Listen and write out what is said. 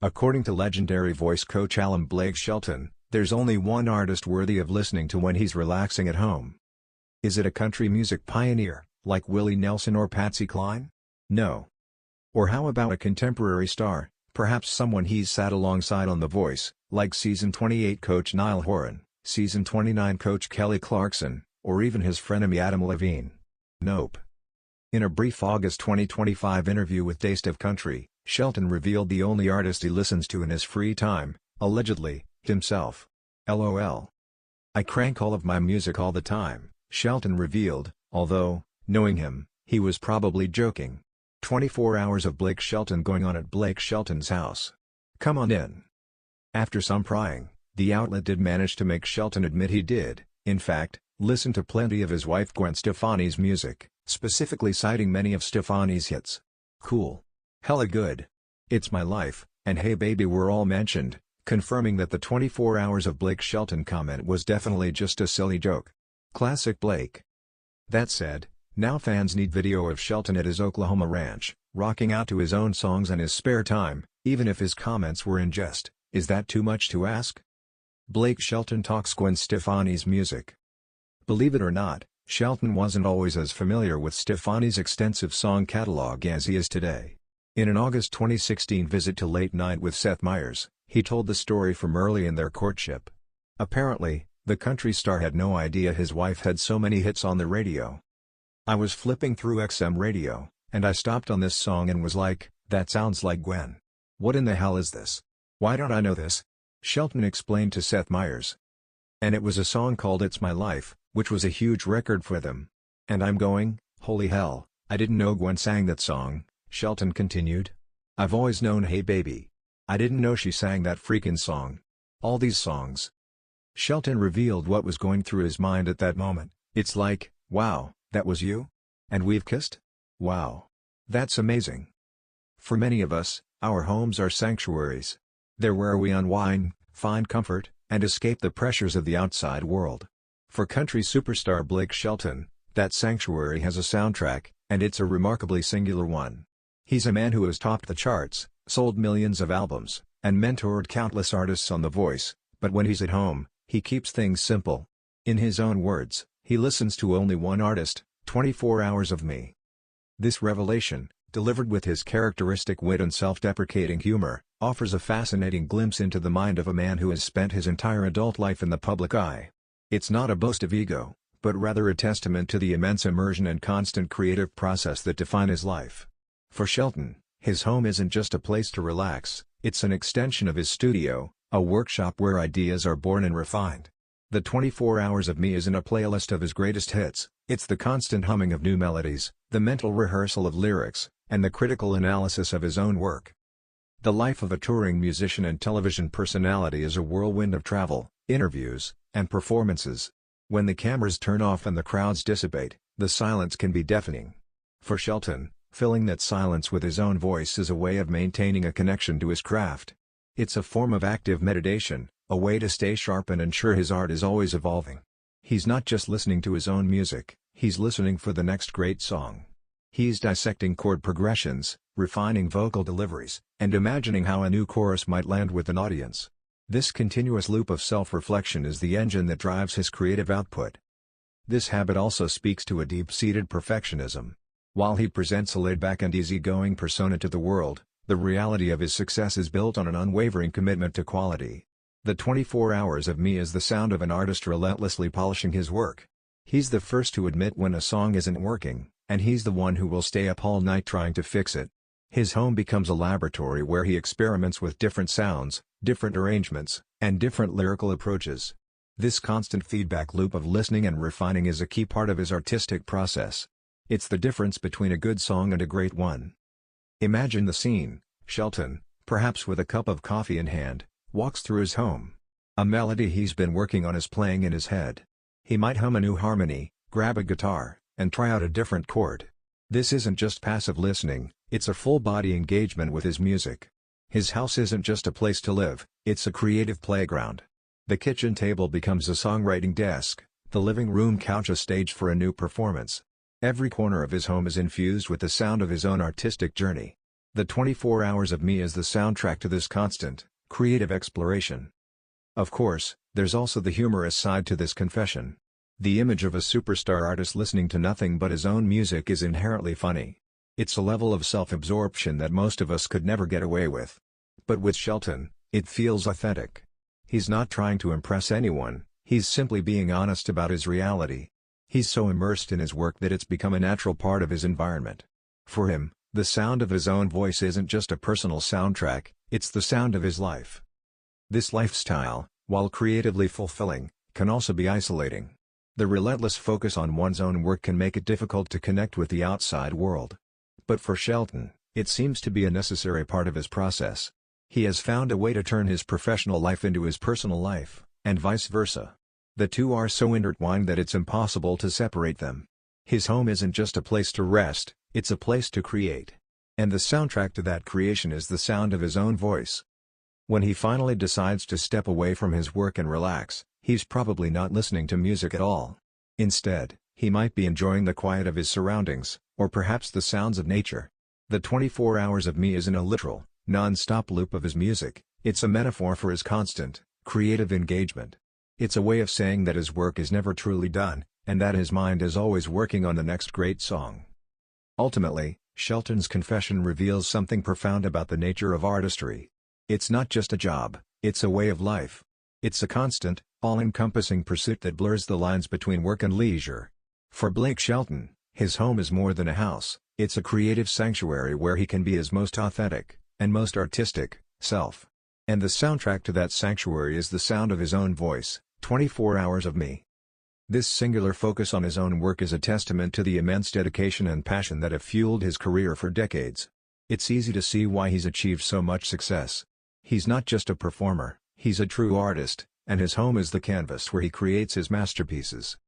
According to legendary voice coach Blake Shelton, there's only one artist worthy of listening to when he's relaxing at home. Is it a country music pioneer, like Willie Nelson or Patsy Cline? No. Or how about a contemporary star, perhaps someone he's sat alongside on The Voice, like Season 28 coach Niall Horan, Season 29 coach Kelly Clarkson, or even his frenemy Adam Levine? Nope. In a brief August 2025 interview with Taste of Country, Shelton revealed the only artist he listens to in his free time, allegedly, himself. LOL. "I crank all of my music all the time," Shelton revealed, although, knowing him, he was probably joking. 24 hours of Blake Shelton going on at Blake Shelton's house. Come on in. After some prying, the outlet did manage to make Shelton admit he did, in fact, listen to plenty of his wife Gwen Stefani's music, specifically citing many of Stefani's hits. Cool. Hella good. It's My Life, and Hey Baby were all mentioned, confirming that the 24 hours of Blake Shelton comment was definitely just a silly joke. Classic Blake. That said, now fans need video of Shelton at his Oklahoma ranch, rocking out to his own songs in his spare time, even if his comments were in jest. Is that too much to ask? Blake Shelton talks Gwen Stefani's music. Believe it or not, Shelton wasn't always as familiar with Stefani's extensive song catalog as he is today. In an August 2016 visit to Late Night with Seth Meyers, he told the story from early in their courtship. Apparently, the country star had no idea his wife had so many hits on the radio. "I was flipping through XM radio, and I stopped on this song and was like, that sounds like Gwen. What in the hell is this? Why don't I know this?" Shelton explained to Seth Meyers. And it was a song called It's My Life, which was a huge record for them. And I'm going, holy hell, I didn't know Gwen sang that song, Shelton continued. I've always known Hey Baby. I didn't know she sang that freaking song. All these songs. Shelton revealed what was going through his mind at that moment. It's like, wow, that was you? And we've kissed? Wow. That's amazing. For many of us, our homes are sanctuaries. They're where we unwind, find comfort, and escape the pressures of the outside world. For country superstar Blake Shelton, that sanctuary has a soundtrack, and it's a remarkably singular one. He's a man who has topped the charts, sold millions of albums, and mentored countless artists on The Voice, but when he's at home, he keeps things simple. In his own words, he listens to only one artist, 24 hours of me. This revelation, delivered with his characteristic wit and self-deprecating humor, offers a fascinating glimpse into the mind of a man who has spent his entire adult life in the public eye. It's not a boast of ego, but rather a testament to the immense immersion and constant creative process that define his life. For Shelton, his home isn't just a place to relax, it's an extension of his studio, a workshop where ideas are born and refined. The 24 Hours of Me isn't a playlist of his greatest hits, it's the constant humming of new melodies, the mental rehearsal of lyrics, and the critical analysis of his own work. The life of a touring musician and television personality is a whirlwind of travel, interviews, and performances. When the cameras turn off and the crowds dissipate, the silence can be deafening. For Shelton, filling that silence with his own voice is a way of maintaining a connection to his craft. It's a form of active meditation, a way to stay sharp and ensure his art is always evolving. He's not just listening to his own music, he's listening for the next great song. He's dissecting chord progressions, refining vocal deliveries, and imagining how a new chorus might land with an audience. This continuous loop of self-reflection is the engine that drives his creative output. This habit also speaks to a deep-seated perfectionism. While he presents a laid-back and easygoing persona to the world, the reality of his success is built on an unwavering commitment to quality. The 24 Hours of Me is the sound of an artist relentlessly polishing his work. He's the first to admit when a song isn't working, and he's the one who will stay up all night trying to fix it. His home becomes a laboratory where he experiments with different sounds, different arrangements, and different lyrical approaches. This constant feedback loop of listening and refining is a key part of his artistic process. It's the difference between a good song and a great one. Imagine the scene: Shelton, perhaps with a cup of coffee in hand, walks through his home. A melody he's been working on is playing in his head. He might hum a new harmony, grab a guitar, and try out a different chord. This isn't just passive listening, it's a full-body engagement with his music. His house isn't just a place to live, it's a creative playground. The kitchen table becomes a songwriting desk, the living room couch a stage for a new performance. Every corner of his home is infused with the sound of his own artistic journey. The 24 Hours of Me is the soundtrack to this constant, creative exploration. Of course, there's also the humorous side to this confession. The image of a superstar artist listening to nothing but his own music is inherently funny. It's a level of self-absorption that most of us could never get away with. But with Shelton, it feels authentic. He's not trying to impress anyone, he's simply being honest about his reality. He's so immersed in his work that it's become a natural part of his environment. For him, the sound of his own voice isn't just a personal soundtrack, it's the sound of his life. This lifestyle, while creatively fulfilling, can also be isolating. The relentless focus on one's own work can make it difficult to connect with the outside world. But for Shelton, it seems to be a necessary part of his process. He has found a way to turn his professional life into his personal life, and vice versa. The two are so intertwined that it's impossible to separate them. His home isn't just a place to rest, it's a place to create. And the soundtrack to that creation is the sound of his own voice. When he finally decides to step away from his work and relax, he's probably not listening to music at all. Instead, he might be enjoying the quiet of his surroundings, or perhaps the sounds of nature. The 24 Hours of Me isn't a literal, non-stop loop of his music, it's a metaphor for his constant, creative engagement. It's a way of saying that his work is never truly done, and that his mind is always working on the next great song. Ultimately, Shelton's confession reveals something profound about the nature of artistry. It's not just a job, it's a way of life. It's a constant, all-encompassing pursuit that blurs the lines between work and leisure. For Blake Shelton, his home is more than a house, it's a creative sanctuary where he can be his most authentic, and most artistic, self. And the soundtrack to that sanctuary is the sound of his own voice, 24 Hours of Me. This singular focus on his own work is a testament to the immense dedication and passion that have fueled his career for decades. It's easy to see why he's achieved so much success. He's not just a performer, he's a true artist, and his home is the canvas where he creates his masterpieces.